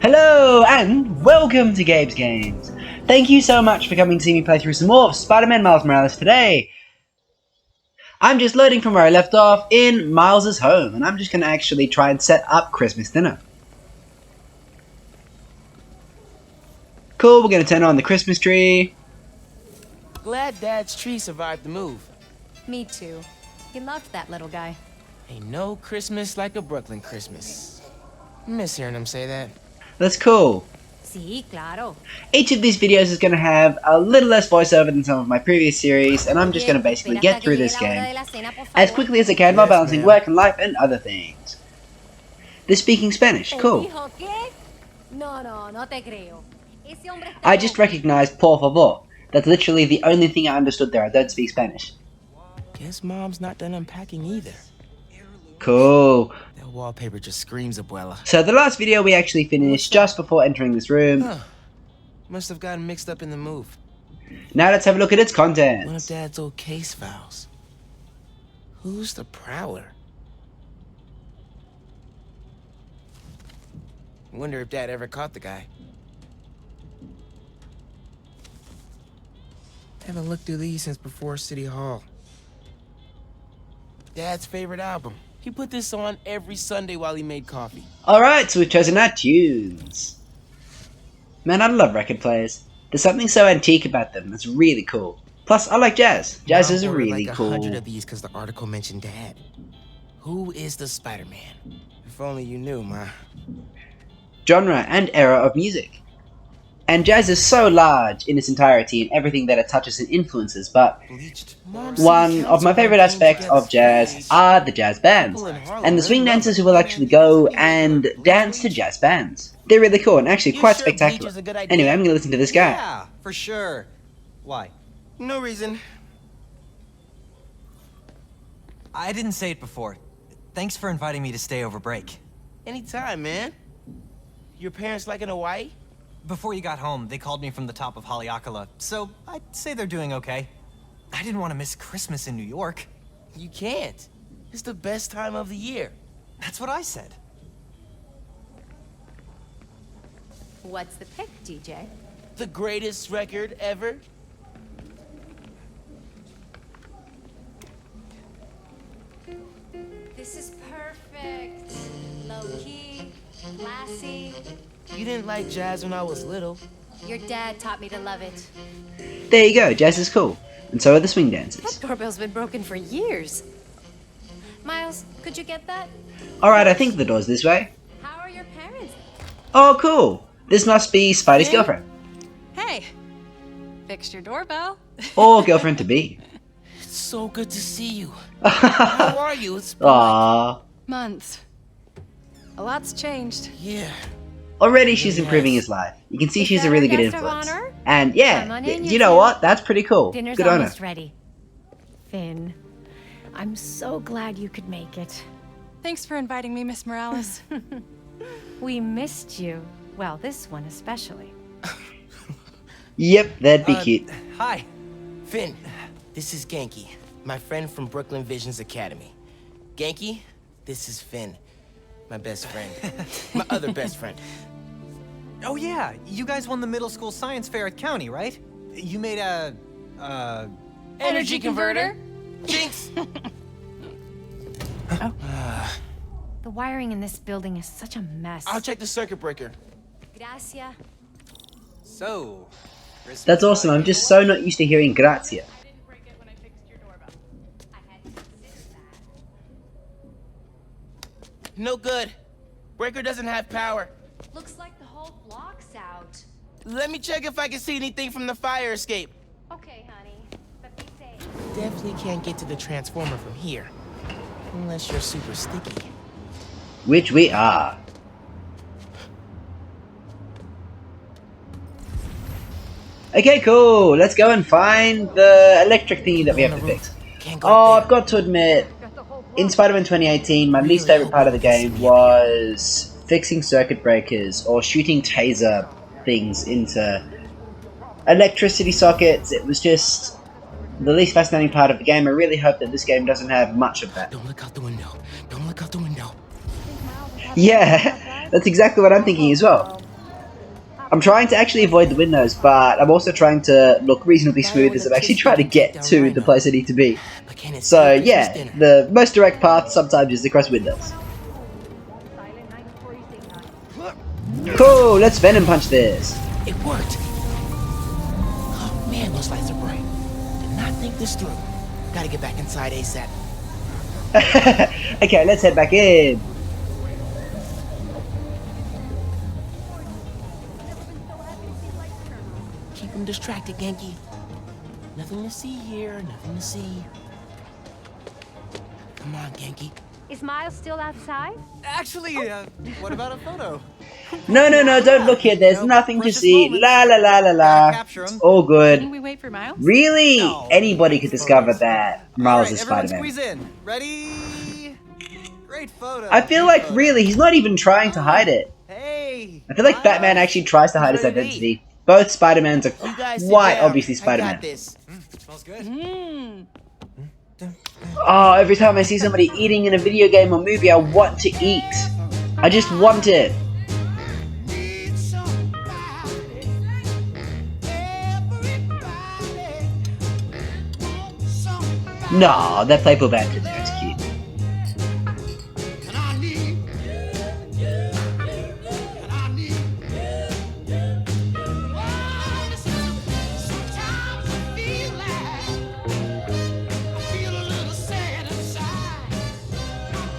Hello and welcome to Gabe's Games. Thank you so much for coming to see me play through some more of Spider-Man Miles Morales today. I'm just loading from where I left off in Miles's home, and I'm just going to actually try and set up Christmas dinner. Cool, we're going to turn on the Christmas tree. Glad Dad's tree survived the move. Me too. He loved that little guy. Ain't no Christmas like a Brooklyn Christmas. Miss hearing him say that. That's cool. Sí, claro. Each of these videos is going to have a little less voiceover than some of my previous series, and I'm just going to basically get through this game as quickly as I can while balancing work and life and other things. They're speaking Spanish, cool. I just recognized por favor. That's literally the only thing I understood there. I don't speak Spanish. Guess Mom's not done unpacking either. Cool. That wallpaper just screams abuela. So the last video we actually finished just before entering this room. Huh. Must have gotten mixed up in the move. Now let's have a look at its contents. One of Dad's old case files. Who's the Prowler? Wonder if Dad ever caught the guy. Haven't looked through these since before City Hall. Dad's favorite album. He put this on every Sunday while he made coffee. Alright, so we've chosen our tunes. Man, I love record players. There's something so antique about them that's really cool. Plus, I like jazz. Jazz is really like cool. 100 of these because the article mentioned Dad. Who is the Spider-Man? If only you knew, Ma. Genre and era of music. And jazz is so large in its entirety and everything that it touches and influences, but one of my favorite aspects of jazz are the jazz bands, and the swing dancers who will actually go and dance to jazz bands. They're really cool and actually quite spectacular. Anyway, I'm gonna listen to this guy. Yeah, for sure. Why? No reason. I didn't say it before. Thanks for inviting me to stay over break. Anytime, man. Your parents like in Hawaii? Before you got home, they called me from the top of Haleakala, so I'd say they're doing okay. I didn't want to miss Christmas in New York. You can't. It's the best time of the year. That's what I said. What's the pick, DJ? The greatest record ever. This is perfect. Low-key, classy. You didn't like jazz when I was little. Your dad taught me to love it. There you go, jazz is cool. And so are the swing dancers. That doorbell's been broken for years. Miles, could you get that? Alright, I think the door's this way. How are your parents? Oh, cool. This must be Spidey's girlfriend. Hey, fixed your doorbell. Or girlfriend-to-be. It's so good to see you. How are you? It's been Aww. Months. A lot's changed. Yeah. Already she's improving his life. You can see she's a really good influence. And yeah, you know what? That's pretty cool. Dinner's Good on her. almost ready. Finn, I'm so glad you could make it. Thanks for inviting me, Miss Morales. We missed you. Well, this one especially. Yep, that'd be cute. Hi. Finn, this is Genki, my friend from Brooklyn Visions Academy. Genki, this is Finn, my best friend. My other best friend. Oh yeah, you guys won the middle school science fair at County, right? You made a, Energy converter? Jinx! The wiring in this building is such a mess. I'll check the circuit breaker. Gracias. So... That's awesome. I'm just so not used to hearing Grazia. No good. Breaker doesn't have power. Looks like the whole block's out. Let me check if I can see anything from the fire escape. Okay, honey. But be safe. Definitely can't get to the transformer from here. Unless you're super sticky. Which we are. Okay, cool. Let's go and find the electric thingy that we have to fix. Oh, I've got to admit, in Spider-Man 2018, my least favorite part of the game was fixing circuit breakers or shooting taser things into electricity sockets. It was just the least fascinating part of the game. I really hope that this game doesn't have much of that. Don't look out the window. Don't look out the window. Yeah, that's exactly what I'm thinking as well. I'm trying to actually avoid the windows, but I'm also trying to look reasonably smooth as I'm actually trying to get to the place I need to be. So yeah, the most direct path sometimes is across windows. Cool, let's Venom Punch this. It worked. Oh man, those lights are bright. Did not think this through. Gotta get back inside ASAP. Okay, let's head back in. Keep him distracted, Genki. Nothing to see here, nothing to see. Come on, Genki. Is Miles still outside? Actually, what about a photo? No, don't look here. There's nothing to see. La la la la la. It's all good. Can we wait for Miles? Really? No. Anybody could discover that Miles is Everyone Spider-Man. squeeze in. Ready? Great photo. I feel like really, he's not even trying to hide it. Hey. I feel like Batman actually tries to hide his identity. Both Spider-Mans are You guys sit quite down. obviously I got Spider-Man. this. Smells good. Oh, every time I see somebody eating in a video game or movie, I want to eat. I just want it. No, that Playboy band in there is cute.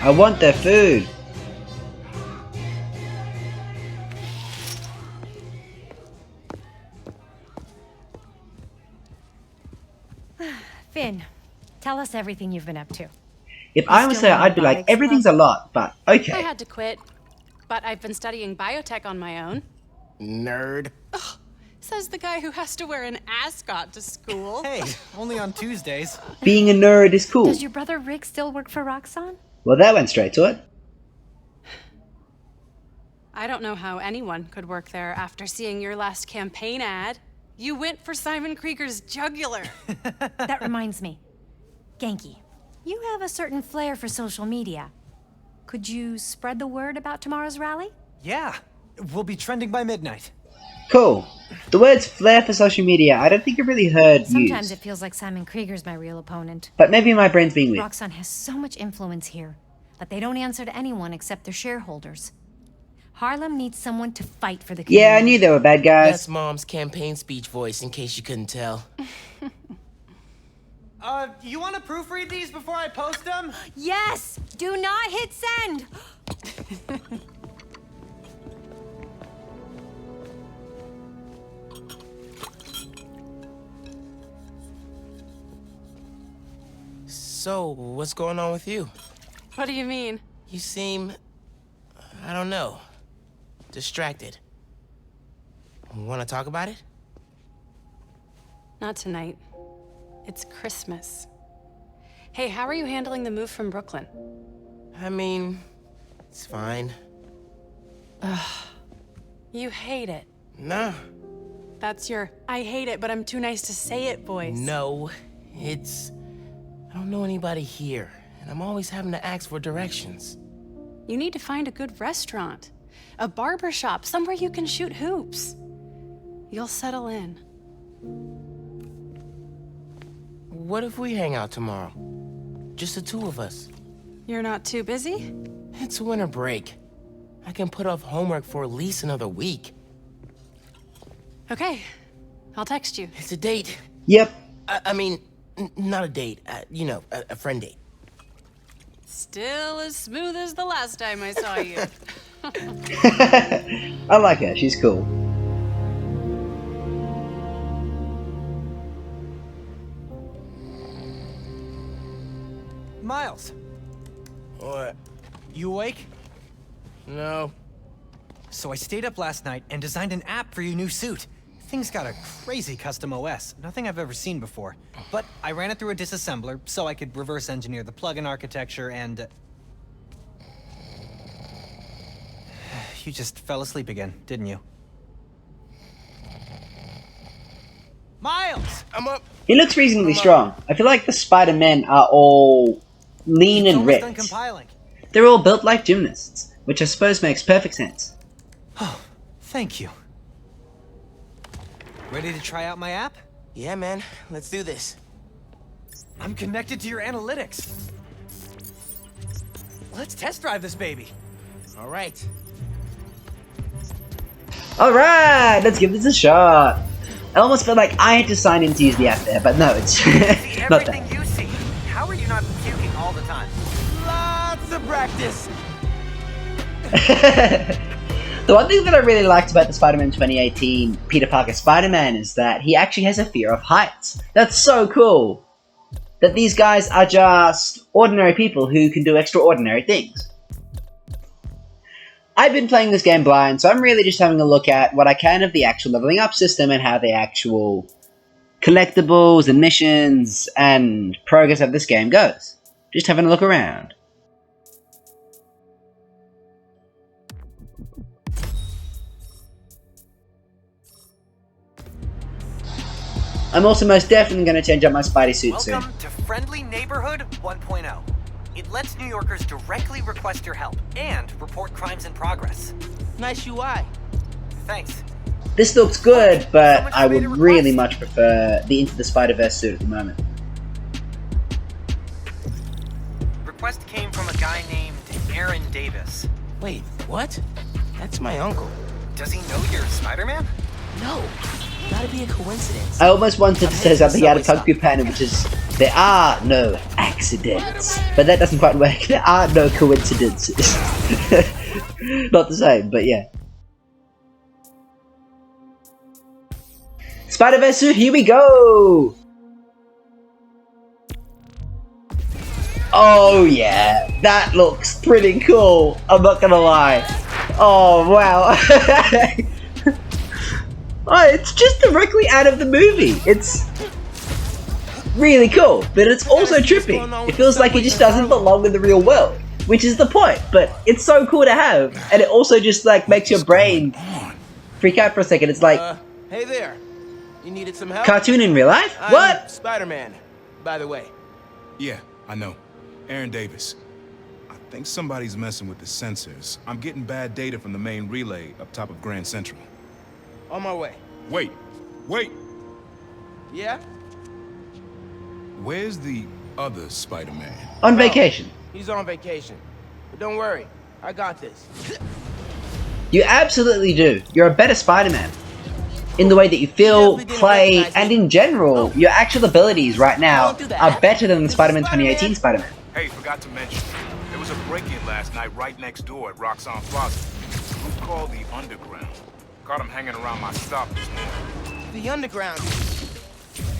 I want their food. Finn, tell us everything you've been up to. If I was there, I'd be like, everything's a lot, but I okay. had to quit, but I've been studying biotech on my own. Nerd. Says the guy who has to wear an ascot to school. Hey, only on Tuesdays. Being a nerd is cool. Does your brother Rick still work for Roxxon? Well, that went straight to it. I don't know how anyone could work there after seeing your last campaign ad. You went for Simon Krieger's jugular. That reminds me. Genki, you have a certain flair for social media. Could you spread the word about tomorrow's rally? Yeah, we'll be trending by midnight. Cool. The words flair for social media, I don't think I've really heard Sometimes used. it feels like Simon Krieger's my real opponent. But maybe my brain's being weird. Roxxon has so much influence here that they don't answer to anyone except their shareholders. Harlem needs someone to fight for the community. Yeah, I knew they were bad guys. That's Mom's campaign speech voice, in case you couldn't tell. You want to proofread these before I post them? Yes! Do not hit send! So, what's going on with you? What do you mean? You seem... I don't know. Distracted. Want to talk about it? Not tonight. It's Christmas. Hey, how are you handling the move from Brooklyn? I mean... it's fine. You hate it. Nah. That's your I hate it, but I'm too nice to say it voice. No. It's... I don't know anybody here, and I'm always having to ask for directions. You need to find a good restaurant. A barber shop, somewhere you can shoot hoops. You'll settle in. What if we hang out tomorrow? Just the two of us. You're not too busy? It's winter break. I can put off homework for at least another week. Okay. I'll text you. It's a date. Yep. I mean, not a date. You know, a friend date. Still as smooth as the last time I saw you. I like her. She's cool. Miles, What? you awake? No. So I stayed up last night and designed an app for your new suit. Thing's got a crazy custom OS, nothing I've ever seen before. But I ran it through a disassembler so I could reverse engineer the plugin architecture and... You just fell asleep again, didn't you? Miles! I'm up. He looks reasonably strong. I feel like the Spider-Men are all lean It's and almost done ripped. compiling. They're all built like gymnasts, which I suppose makes perfect sense. Oh, thank you. Ready to try out my app? Yeah, man. Let's do this. I'm connected to your analytics. Let's test drive this baby. All right. Alright, let's give this a shot. I almost felt like I had to sign in to use the app there, but no, it's See not everything that. you see. How are you not puking all the time? Lots of practice. The one thing that I really liked about the Spider-Man 2018 Peter Parker Spider-Man is that he actually has a fear of heights. That's so cool. That these guys are just ordinary people who can do extraordinary things. I've been playing this game blind, so I'm really just having a look at what I can of the actual leveling up system and how the actual collectibles and missions and progress of this game goes. Just having a look around. I'm also most definitely going to change up my Spidey suit soon. Welcome to Friendly Neighborhood 1.0. It lets New Yorkers directly request your help and report crimes in progress. Nice UI. Thanks. This looks good, but Someone I would made a really request. much prefer the Into the Spider-Verse suit at the moment. Request came from a guy named Aaron Davis. Wait, what? That's my uncle. Does he know you're Spider-Man? No. Gotta be a coincidence. I almost wanted to say something out of Subway Kung Fu Panda, which is, there are no accidents. But that doesn't quite work. There are no coincidences. Not the same, but yeah. Spider-Verse suit, here we go! Oh yeah, that looks pretty cool. I'm not gonna lie. Oh wow. Oh, it's just directly out of the movie. It's really cool, but it's also trippy. It feels like it just doesn't belong in the real world, which is the point, but it's so cool to have, and it also just like makes your brain freak out for a second. It's like Hey there. You needed some help? cartoon in real life? I'm What? Spider-Man, by the way. Yeah, I know. Aaron Davis. I think somebody's messing with the sensors. I'm getting bad data from the main relay up top of Grand Central. On my way. Wait! Wait! Yeah? Where's the other Spider-Man? On Well, vacation. He's on vacation. But don't worry. I got this. You absolutely do. You're a better Spider-Man. In the way that you feel, Definitely didn't play, recognize and me. in general, your actual abilities right now Don't do that. are better than the This is Spider-Man Spider-Man. 2018 Spider-Man. Hey, forgot to mention. There was a break-in last night right next door at Roxanne Plaza. Group called the Underground. Caught him hanging around my stop this morning. The Underground.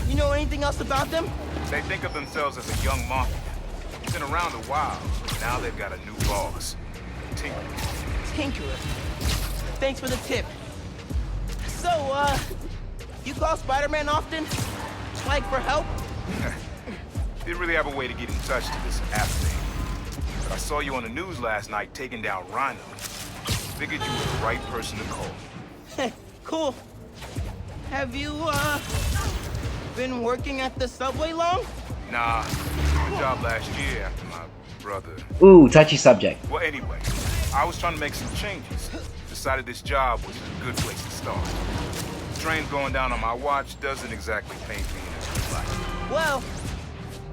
You know anything else about them? They think of themselves as a young mafia. Been around a while. Now they've got a new boss. Tinker. Tinkerer. Thanks for the tip. So, you call Spider-Man often? Like for help? Didn't really have a way to get in touch to this app thing. But I saw you on the news last night taking down Rhino. Figured you were the right person to call. Cool. Have you, been working at the subway long? Nah, quit a job last year after my brother. Ooh, touchy subject. Well, anyway, I was trying to make some changes. Decided this job was a good place to start. Trains going down on my watch doesn't exactly paint me in a good light. Well,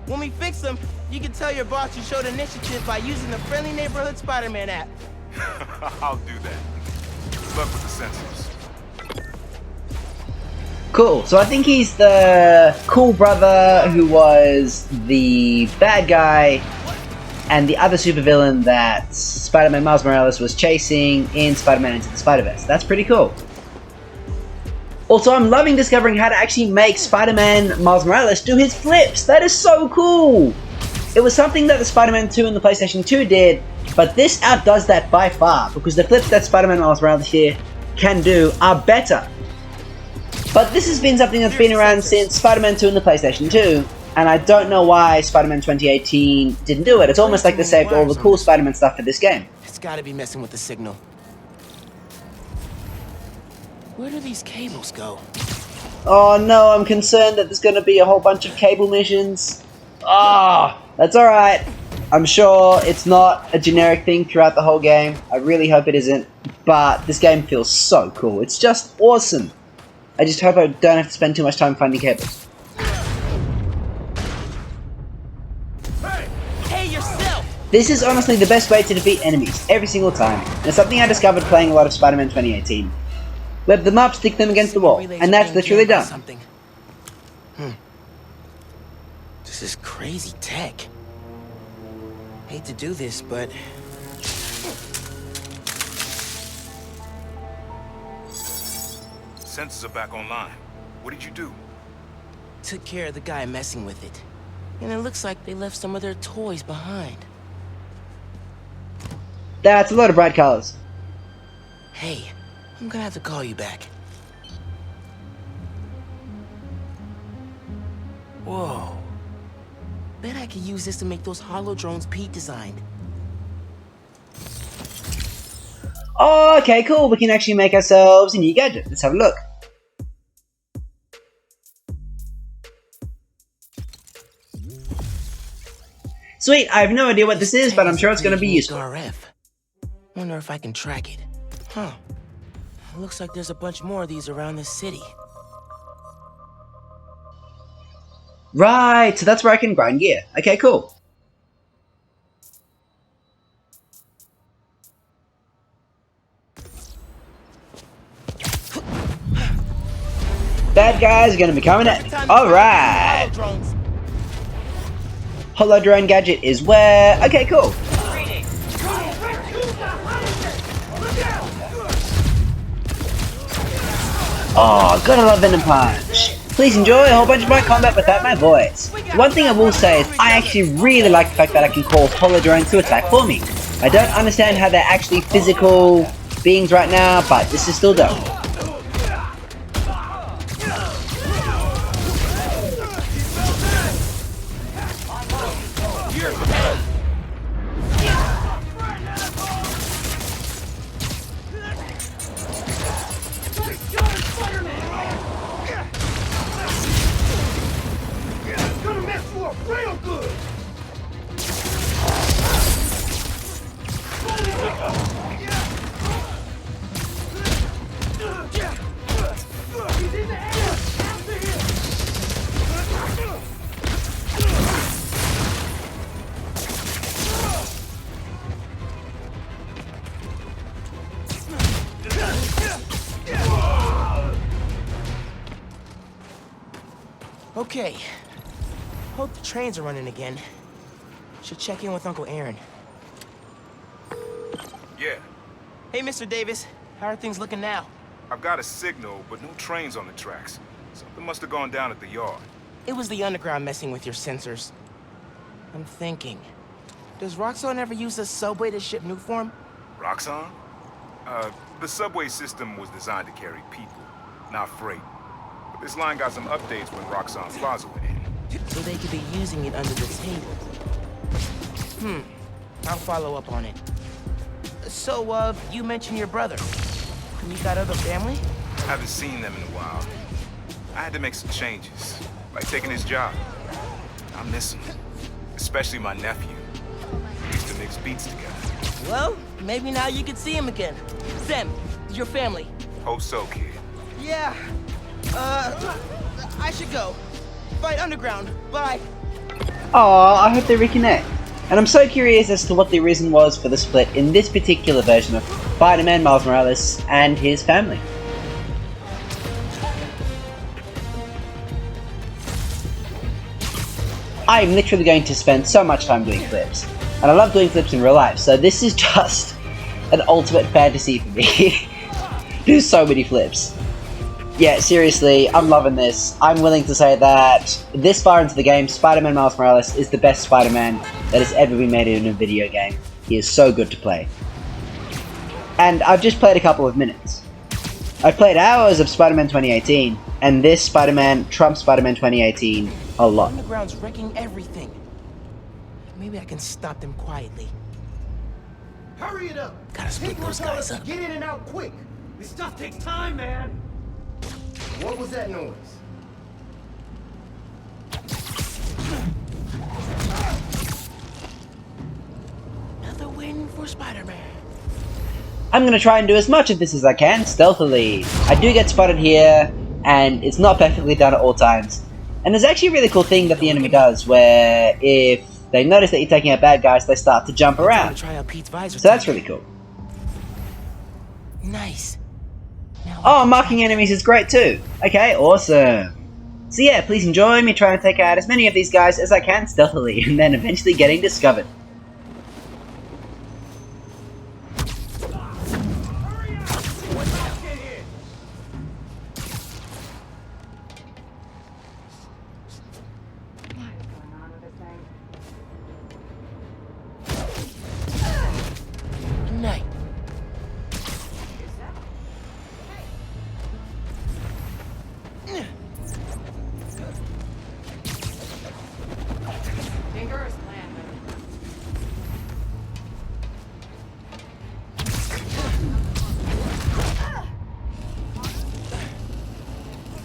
when we fix them, you can tell your boss you showed initiative by using the Friendly Neighborhood Spider-Man app. I'll do that. Good luck with the sensors. Cool. So I think he's the cool brother who was the bad guy and the other supervillain that Spider-Man Miles Morales was chasing in Spider-Man Into the Spider-Verse. That's pretty cool. Also, I'm loving discovering how to actually make Spider-Man Miles Morales do his flips. That is so cool. It was something that the Spider-Man 2 and the PlayStation 2 did, but this outdoes that by far, because the flips that Spider-Man Miles Morales here can do are better. But this has been something that's been around since Spider-Man 2 and the PlayStation 2, and I don't know why Spider-Man 2018 didn't do it. It's almost like they saved all the cool Spider-Man stuff for this game. It's gotta be messing with the signal. Where do these cables go? Oh no, I'm concerned that there's going to be a whole bunch of cable missions. Ah, that's alright. I'm sure it's not a generic thing throughout the whole game. I really hope it isn't. But this game feels so cool. It's just awesome. I just hope I don't have to spend too much time finding cables. Hey, yourself! This is honestly the best way to defeat enemies, every single time, and it's something I discovered playing a lot of Spider-Man 2018. Web them up, stick them against the wall, and that's literally done. This is crazy tech. Hate to do this, but... Sensors are back online. What did you do? Took care of the guy messing with it. And it looks like they left some of their toys behind. That's a lot of bright colors. Hey, I'm gonna have to call you back. Whoa. Bet I could use this to make those holo drones Pete designed. Oh, okay, cool. We can actually make ourselves a new gadget. Let's have a look. Sweet, I have no idea what this is, but I'm sure it's going to be useful. RF. Wonder if I can track it. Huh. Looks like there's a bunch more of these around the city. Right, so that's where I can grind gear. Okay, cool. Bad guys are going to be coming at me. Alright. Holo drone gadget is where... Okay, cool. Oh, gotta love Venom Punch. Please enjoy a whole bunch of my combat without my voice. One thing I will say is I actually really like the fact that I can call holo drones to attack for me. I don't understand how they're actually physical beings right now, but this is still dope. Okay. Hope the trains are running again. Should check in with Uncle Aaron. Yeah, Hey, Mr. Davis. How are things looking now? I've got a signal, but no trains on the tracks. Something must have gone down at the yard. It was the underground messing with your sensors. I'm thinking. Does Roxxon ever use a subway to ship Nuform? Roxxon? The subway system was designed to carry people, not freight. But this line got some updates when Roxxon Plaza went in. So they could be using it under the table. I'll follow up on it. So, you mentioned your brother. You got other family? Haven't seen them in a while. I had to make some changes, like taking his job. I miss him, especially my nephew. We used to mix beats together. Well, maybe now you can see him again. Sam, your family. Hope so, kid. Yeah. I should go. Fight underground. Bye. Aw, I hope they reconnect. And I'm so curious as to what the reason was for the split in this particular version of Spider-Man Miles Morales and his family. I'm literally going to spend so much time doing flips. And I love doing flips in real life, so this is just an ultimate fantasy for me. Do so many flips. Yeah, seriously, I'm loving this. I'm willing to say that this far into the game, Spider-Man Miles Morales is the best Spider-Man that has ever been made in a video game. He is so good to play. And I've just played a couple of minutes. I've played hours of Spider-Man 2018, and this Spider-Man trumps Spider-Man 2018 a lot. Underground's wrecking everything. Maybe I can stop them quietly. Hurry it up! Gotta split those guys up. Get in and out quick! This stuff takes time, man! What was that noise? Another win for Spider-Man. I'm gonna try and do as much of this as I can, stealthily. I do get spotted here and it's not perfectly done at all times. And there's actually a really cool thing that the enemy does, where if they notice that you're taking out bad guys, they start to jump around. Try out Pete's visor. So that's really cool. Nice. Oh, marking enemies is great too. Okay, awesome. So yeah, please enjoy me trying to take out as many of these guys as I can stealthily, and then eventually getting discovered. Night.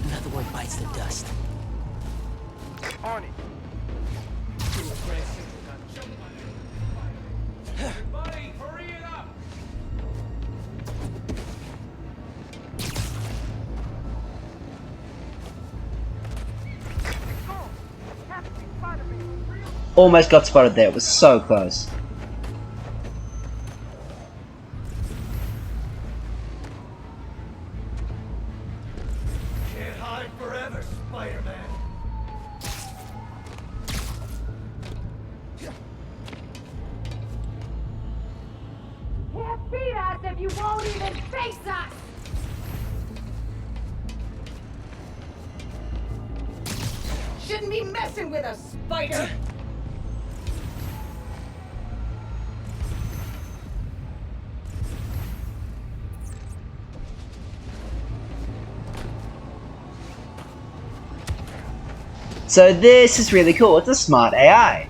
Another one bites the dust. On it. Buddy, hurry it up! Almost got spotted there, it was so close. Can't hide forever, Spider-Man. Can't beat us if you won't even face us! Shouldn't be messing with us, Spider! So this is really cool, it's a smart AI.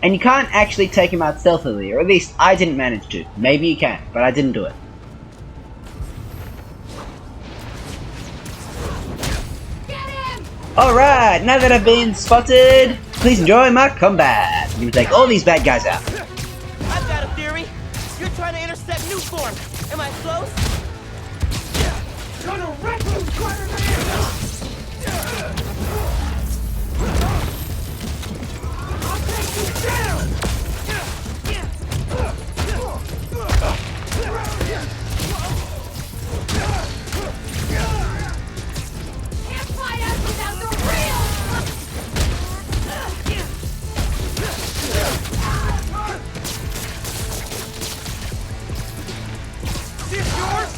And you can't actually take him out stealthily, or at least I didn't manage to. Maybe you can, but I didn't do it. Alright, now that I've been spotted, please enjoy my combat. I'm gonna take all these bad guys out. I've got a theory. You're trying to intercept new form. Am I close? Gonna wreck you, Spider-Man! I'll take you down! Can't fight us without the real! This yours?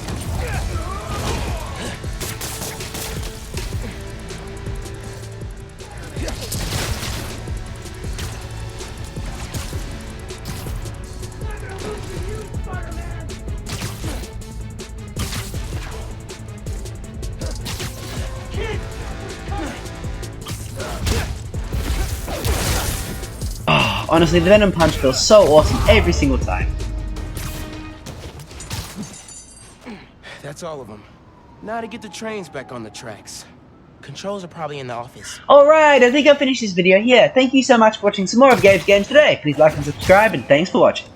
Honestly, the Venom Punch feels so awesome every single time. That's all of them. Now to get the trains back on the tracks. Controls are probably in the office. Alright, I think I'll finish this video here. Thank you so much for watching some more of Gabe's Games today. Please like and subscribe, and thanks for watching.